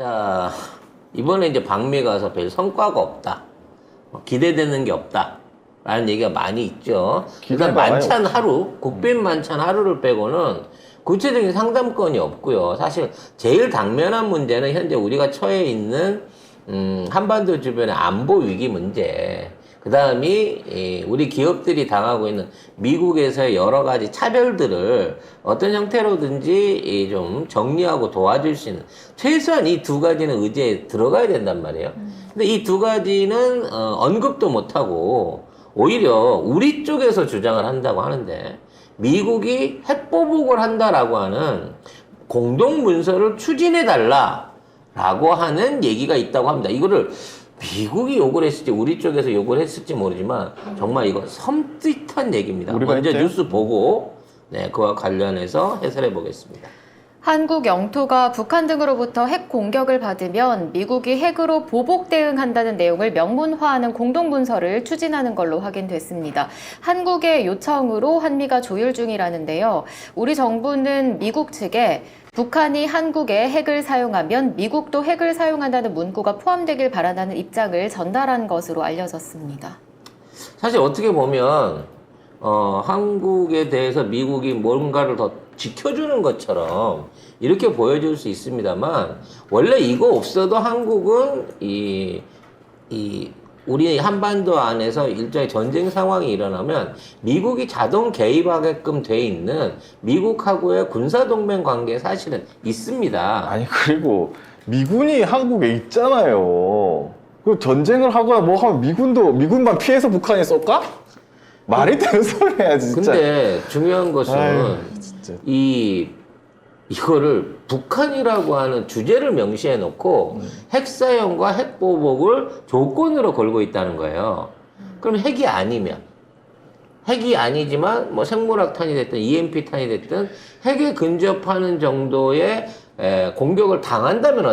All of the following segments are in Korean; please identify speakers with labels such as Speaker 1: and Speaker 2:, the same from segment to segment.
Speaker 1: 자, 이번에 이제 방미 가서 별 성과가 없다. 기대되는 게 없다. 라는 얘기가 많이 있죠. 일단 만찬 하루, 국빈 만찬 하루를 빼고는 구체적인 상담건이 없고요. 사실 제일 당면한 문제는 현재 우리가 처해 있는 한반도 주변의 안보 위기 문제. 그 다음이 우리 기업들이 당하고 있는 미국에서의 여러 가지 차별들을 어떤 형태로든지 좀 정리하고 도와줄 수 있는 최소한 이 두 가지는 의제에 들어가야 된단 말이에요. 근데 이 두 가지는 언급도 못하고 오히려 우리 쪽에서 주장을 한다고 하는데 미국이 핵보복을 한다라고 하는 공동문서를 추진해달라라고 하는 얘기가 있다고 합니다. 이거를 미국이 욕을 했을지 우리 쪽에서 욕을 했을지 모르지만 정말 이거 섬찟한 얘기입니다. 먼저 뉴스 보고 그와 관련해서 해설해 보겠습니다.
Speaker 2: 한국 영토가 북한 등으로부터 핵 공격을 받으면 미국이 핵으로 보복 대응한다는 내용을 명문화하는 공동문서를 추진하는 걸로 확인됐습니다. 한국의 요청으로 한미가 조율 중이라는데요. 우리 정부는 미국 측에 북한이 한국에 핵을 사용하면 미국도 핵을 사용한다는 문구가 포함되길 바란다는 입장을 전달한 것으로 알려졌습니다.
Speaker 1: 사실 어떻게 보면 한국에 대해서 미국이 뭔가를 더 지켜주는 것처럼 이렇게 보여줄 수 있습니다만 원래 이거 없어도 한국은 우리 한반도 안에서 일종의 전쟁 상황이 일어나면 미국이 자동 개입하게끔 돼 있는 미국하고의 군사동맹 관계 사실은 있습니다.
Speaker 3: 아니 그리고 미군이 한국에 있잖아요. 그 전쟁을 하거나 뭐 하면 미군만 피해서 북한에 쏠까? 말이 되는 소리 해야 진짜.
Speaker 1: 근데 중요한 것은
Speaker 3: 아유, 진짜.
Speaker 1: 이거를 북한이라고 하는 주제를 명시해 놓고 핵 사용과 핵 보복을 조건으로 걸고 있다는 거예요. 그럼 핵이 아니지만 뭐 생물학탄이 됐든 EMP탄이 됐든 핵에 근접하는 정도의 공격을 당한다면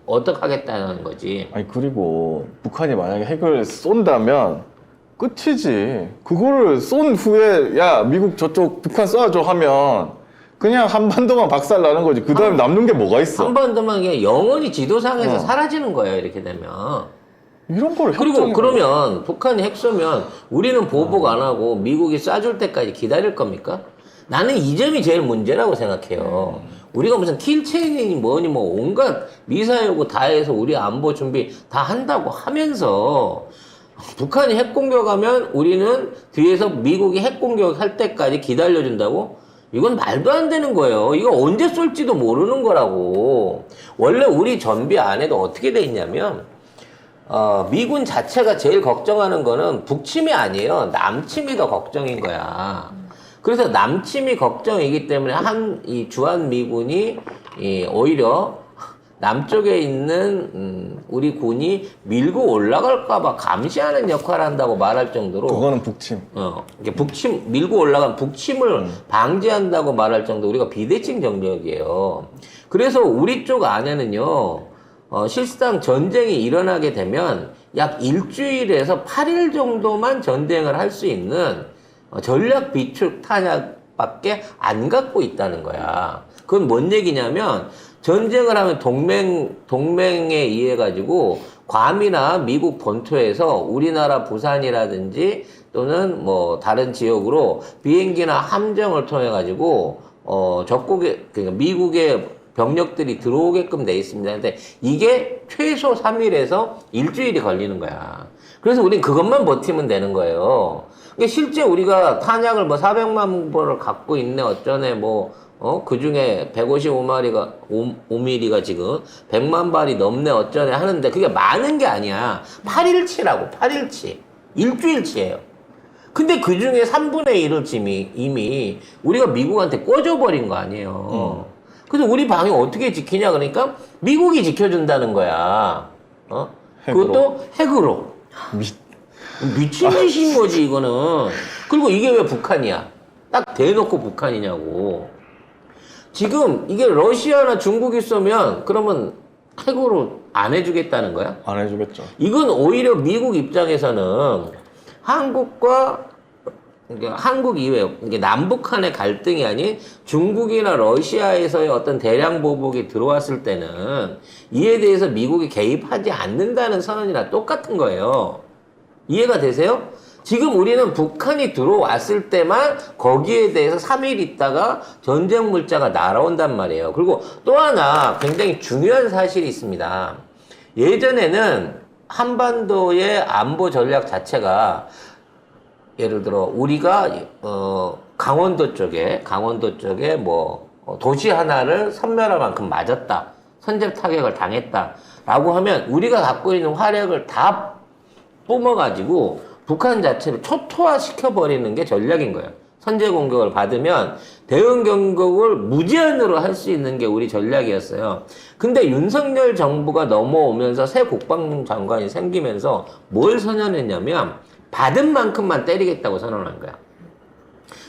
Speaker 1: 어떻게 하겠다는 거지.
Speaker 3: 아니 그리고 북한이 만약에 핵을 쏜다면 끝이지. 그거를 쏜 후에 야 미국 저쪽 북한 쏴줘 하면 그냥 한반도만 박살나는 거지. 그 다음에 남는 게 뭐가 있어?
Speaker 1: 한반도만 그냥 영원히 지도상에서 사라지는 거예요. 이렇게 되면.
Speaker 3: 이런 걸
Speaker 1: 그리고 그러면 북한이 핵 쏘면 우리는 보복 안 하고 미국이 쏴줄 때까지 기다릴 겁니까? 나는 이 점이 제일 문제라고 생각해요. 우리가 무슨 킬체인이니 뭐니 뭐 온갖 미사일고 다 해서 우리 안보 준비 다 한다고 하면서 북한이 핵 공격하면 우리는 뒤에서 미국이 핵 공격할 때까지 기다려준다고? 이건 말도 안 되는 거예요. 이거 언제 쏠지도 모르는 거라고. 원래 우리 전비 안에도 어떻게 돼 있냐면 미군 자체가 제일 걱정하는 거는 북침이 아니에요. 남침이 더 걱정인 거야. 그래서 남침이 걱정이기 때문에 이 주한 미군이 오히려 남쪽에 있는 우리 군이 밀고 올라갈까봐 감시하는 역할을 한다고 말할 정도로
Speaker 3: 그거는 북침.
Speaker 1: 이게 밀고 올라간 북침을 방지한다고 말할 정도 우리가 비대칭 정력이에요. 그래서 우리 쪽 안에는요, 실상 전쟁이 일어나게 되면 약 일주일에서 8일 정도만 전쟁을 할 수 있는 전략 비축 탄약밖에 안 갖고 있다는 거야. 그건 뭔 얘기냐면 전쟁을 하면 동맹에 의해 가지고 괌이나 미국 본토에서 우리나라 부산이라든지 또는 뭐 다른 지역으로 비행기나 함정을 통해 가지고 그러니까 미국의 병력들이 들어오게끔 돼 있습니다. 근데 이게 최소 3일에서 일주일이 걸리는 거야. 그래서 우린 그것만 버티면 되는 거예요. 그러니까 실제 우리가 탄약을 뭐 400만 벌을 갖고 있네 어쩌네 그 중에 155마리가, 5mm가 지금 100만 발이 넘네 어쩌네 하는데 그게 많은 게 아니야. 8일치라고, 8일치. 일주일치예요. 근데 그 중에 3분의 1을 이미 우리가 미국한테 꿔줘버린 거 아니에요. 그래서 우리 방위 어떻게 지키냐 그러니까 미국이 지켜준다는 거야. 그것도 핵으로. 미친 짓인 거지, 이거는. 그리고 이게 왜 북한이야? 딱 대놓고 북한이냐고. 지금 이게 러시아나 중국이 쏘면 그러면 핵으로 안 해주겠다는 거야?
Speaker 3: 안 해주겠죠.
Speaker 1: 이건 오히려 미국 입장에서는 한국과 그러니까 한국 이외, 이게 남북한의 갈등이 아닌 중국이나 러시아에서의 어떤 대량 보복이 들어왔을 때는 이에 대해서 미국이 개입하지 않는다는 선언이랑 똑같은 거예요. 이해가 되세요? 지금 우리는 북한이 들어왔을 때만 거기에 대해서 3일 있다가 전쟁 물자가 날아온단 말이에요. 그리고 또 하나 굉장히 중요한 사실이 있습니다. 예전에는 한반도의 안보 전략 자체가 예를 들어 우리가 강원도 쪽에 뭐 도시 하나를 섬멸할 만큼 맞았다. 선제 타격을 당했다라고 하면 우리가 갖고 있는 화력을 다 뿜어가지고 북한 자체를 초토화시켜버리는 게 전략인 거예요. 선제 공격을 받으면 대응 경격을 무제한으로 할 수 있는 게 우리 전략이었어요. 근데 윤석열 정부가 넘어오면서 새 국방장관이 생기면서 뭘 선언했냐면 받은 만큼만 때리겠다고 선언한 거야.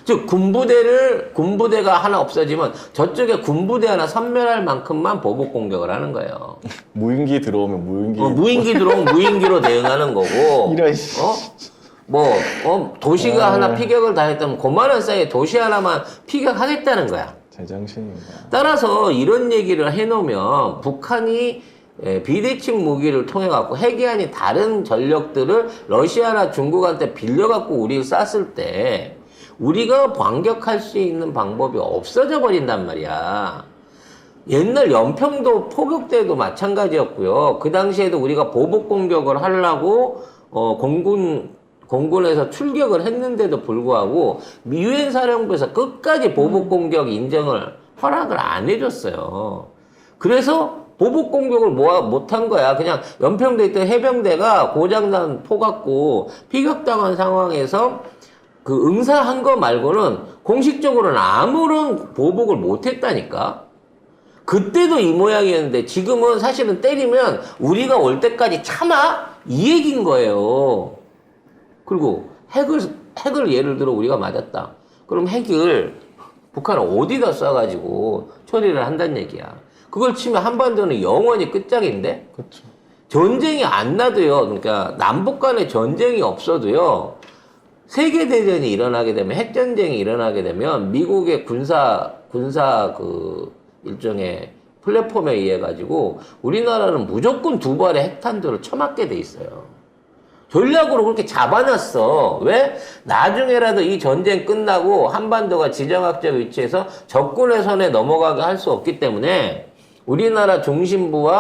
Speaker 1: 즉 군부대가 하나 없어지면 저쪽에 군부대 하나 섬멸할 만큼만 보복 공격을 하는 거예요.
Speaker 3: 무인기 들어오면 무인기.
Speaker 1: 무인기 들어오면 무인기로 대응하는 거고.
Speaker 3: 이런 씨.
Speaker 1: 도시가 하나 피격을 당했다면 그만한 사이에 도시 하나만 피격하겠다는 거야.
Speaker 3: 제정신인가.
Speaker 1: 따라서 이런 얘기를 해놓으면 북한이 비대칭 무기를 통해 갖고 핵이 아닌 다른 전력들을 러시아나 중국한테 빌려 갖고 우리를 쐈을 때 우리가 반격할 수 있는 방법이 없어져 버린단 말이야. 옛날 연평도 포격대도 마찬가지였고요. 그 당시에도 우리가 보복 공격을 하려고 공군에서 출격을 했는데도 불구하고 유엔 사령부에서 끝까지 보복 공격 인정을 허락을 안 해줬어요. 그래서 보복 공격을 못한 거야. 그냥 연평도에 있던 해병대가 고장난 포 갖고 피격당한 상황에서 그 응사한 거 말고는 공식적으로는 아무런 보복을 못했다니까. 그때도 이 모양이었는데 지금은 사실은 때리면 우리가 올 때까지 참아? 이 얘기인 거예요. 그리고 핵을 예를 들어 우리가 맞았다. 그럼 핵을 북한은 어디다 쏴가지고 처리를 한다는 얘기야. 그걸 치면 한반도는 영원히 끝장인데?
Speaker 3: 그렇죠. 전쟁이
Speaker 1: 안 나도요. 그러니까 남북 간의 전쟁이 없어도요. 세계대전이 일어나게 되면, 핵전쟁이 일어나게 되면 미국의 군사 그 일종의 플랫폼에 의해 가지고 우리나라는 무조건 두 발의 핵탄두를 쳐맞게 돼 있어요. 전략으로 그렇게 잡아놨어. 왜? 나중에라도 이 전쟁 끝나고 한반도가 지정학적 위치에서 적군의 손에 넘어가게 할 수 없기 때문에 우리나라 중심부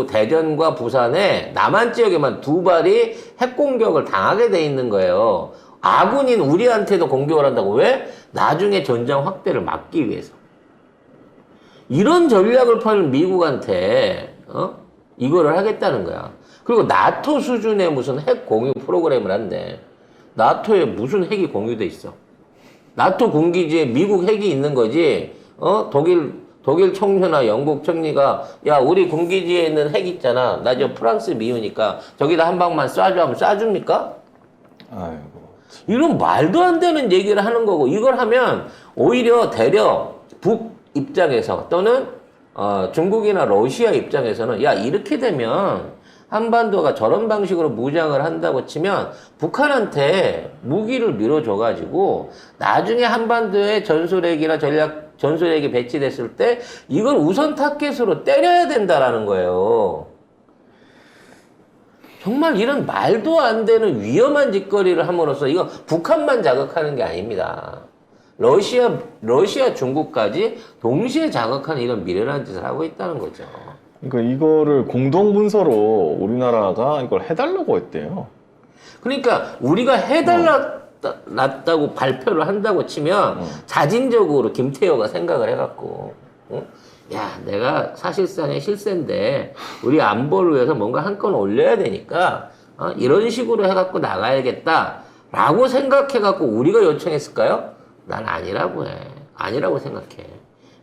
Speaker 1: 대전과 부산에 남한 지역에만 두 발이 핵공격을 당하게 돼 있는 거예요. 아군인 우리한테도 공격을 한다고. 왜? 나중에 전장 확대를 막기 위해서. 이런 전략을 펴는 미국한테 이거를 하겠다는 거야. 그리고 나토 수준의 무슨 핵 공유 프로그램을 한대. 나토에 무슨 핵이 공유돼 있어? 나토 군기지에 미국 핵이 있는 거지. 독일 총리나 영국 총리가 야 우리 군기지에 있는 핵 있잖아. 나 저 프랑스 미우니까 저기다 한 방만 쏴줘 하면 쏴줍니까?
Speaker 3: 아이고.
Speaker 1: 이런 말도 안 되는 얘기를 하는 거고 이걸 하면 오히려 대려 북 입장에서 또는 중국이나 러시아 입장에서는 야 이렇게 되면 한반도가 저런 방식으로 무장을 한다고 치면 북한한테 무기를 밀어줘가지고 나중에 한반도에 전술핵이 배치됐을 때 이걸 우선 타겟으로 때려야 된다라는 거예요. 정말 이런 말도 안 되는 위험한 짓거리를 함으로써 이건 북한만 자극하는 게 아닙니다. 러시아, 중국까지 동시에 자극하는 이런 미련한 짓을 하고 있다는 거죠.
Speaker 3: 그러니까 이거를 공동 문서로 우리나라가 이걸 해달라고 했대요.
Speaker 1: 그러니까 우리가 해달라고 발표를 한다고 치면 자진적으로 김태호가 생각을 해갖고 야 내가 사실상의 실세인데 우리 안보를 위해서 뭔가 한 건 올려야 되니까 이런 식으로 해갖고 나가야겠다라고 생각해갖고 우리가 요청했을까요? 난 아니라고 해. 아니라고 생각해.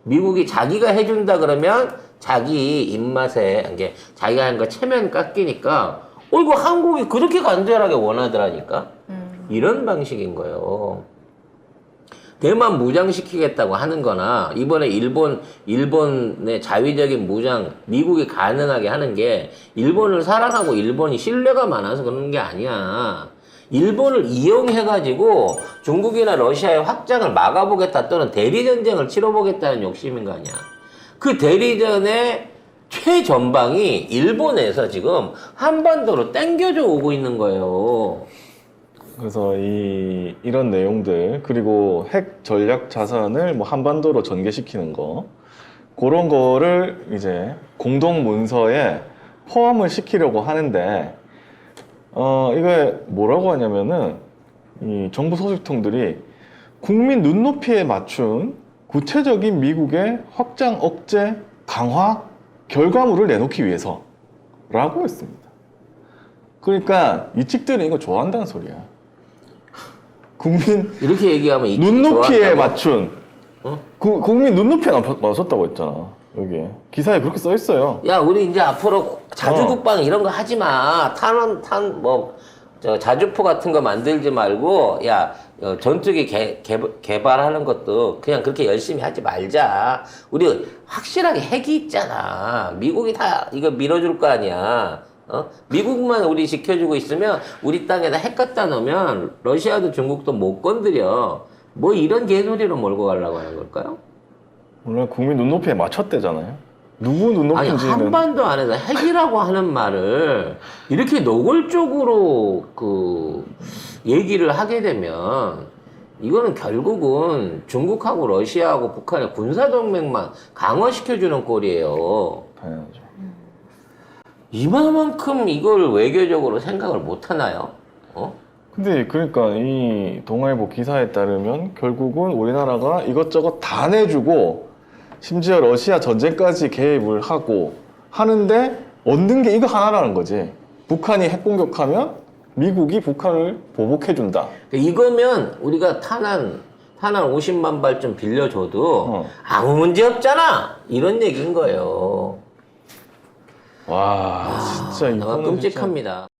Speaker 1: 미국이 자기가 해준다 그러면 자기 입맛에 이게 자기가 하는 거 체면 깎이니까 이거 한국이 그렇게 간절하게 원하더라니까. 이런 방식인 거예요. 대만 무장시키겠다고 하는 거나 이번에 일본의 자위적인 무장 미국이 가능하게 하는 게 일본을 사랑하고 일본이 신뢰가 많아서 그러는 게 아니야. 일본을 이용해가지고 중국이나 러시아의 확장을 막아보겠다 또는 대리전쟁을 치러보겠다는 욕심인 거 아니야. 그 대리전의 최전방이 일본에서 지금 한반도로 땡겨져 오고 있는 거예요.
Speaker 3: 그래서 이런 내용들 그리고 핵 전략 자산을 뭐 한반도로 전개시키는 거 그런 거를 이제 공동 문서에 포함을 시키려고 하는데 이게 뭐라고 하냐면은 이 정부 소식통들이 국민 눈높이에 맞춘 구체적인 미국의 확장 억제 강화 결과물을 내놓기 위해서라고 했습니다. 그러니까 이 측들은 이거 좋아한다는 소리야. 국민
Speaker 1: 이렇게 얘기하면 이
Speaker 3: 눈높이에
Speaker 1: 좋아한다고?
Speaker 3: 맞춘
Speaker 1: 어?
Speaker 3: 국민 눈높이에 맞췄다고 했잖아. 여기 기사에 그렇게 써 있어요.
Speaker 1: 야, 우리 이제 앞으로 자주국방 이런 거 하지 마. 자주포 같은 거 만들지 말고, 야, 전투기 개발하는 것도 그냥 그렇게 열심히 하지 말자. 우리 확실하게 핵이 있잖아. 미국이 다 이거 밀어줄 거 아니야. 미국만 우리 지켜주고 있으면 우리 땅에다 핵 갖다 놓으면 러시아도 중국도 못 건드려. 뭐 이런 개소리로 몰고 가려고 하는 걸까요?
Speaker 3: 물론 국민 눈높이에 맞췄대잖아요. 누구
Speaker 1: 아니,
Speaker 3: 눈높이인지는
Speaker 1: 한반도 안에서 핵이라고 하는 말을 이렇게 노골적으로 얘기를 하게 되면 이거는 결국은 중국하고 러시아하고 북한의 군사동맹만 강화시켜주는 꼴이에요.
Speaker 3: 당연하죠.
Speaker 1: 이만큼 이걸 외교적으로 생각을 못 하나요?
Speaker 3: 근데 그러니까 이 동아일보 기사에 따르면 결국은 우리나라가 이것저것 다 내주고 심지어 러시아 전쟁까지 개입을 하고 하는데 얻는 게 이거 하나라는 거지. 북한이 핵 공격하면 미국이 북한을 보복해준다.
Speaker 1: 이거면 우리가 탄환 50만 발 좀 빌려줘도 아무 문제 없잖아. 이런 얘기인 거예요.
Speaker 3: 와 진짜
Speaker 1: 너무
Speaker 3: 이거는 진짜
Speaker 1: 끔찍합니다.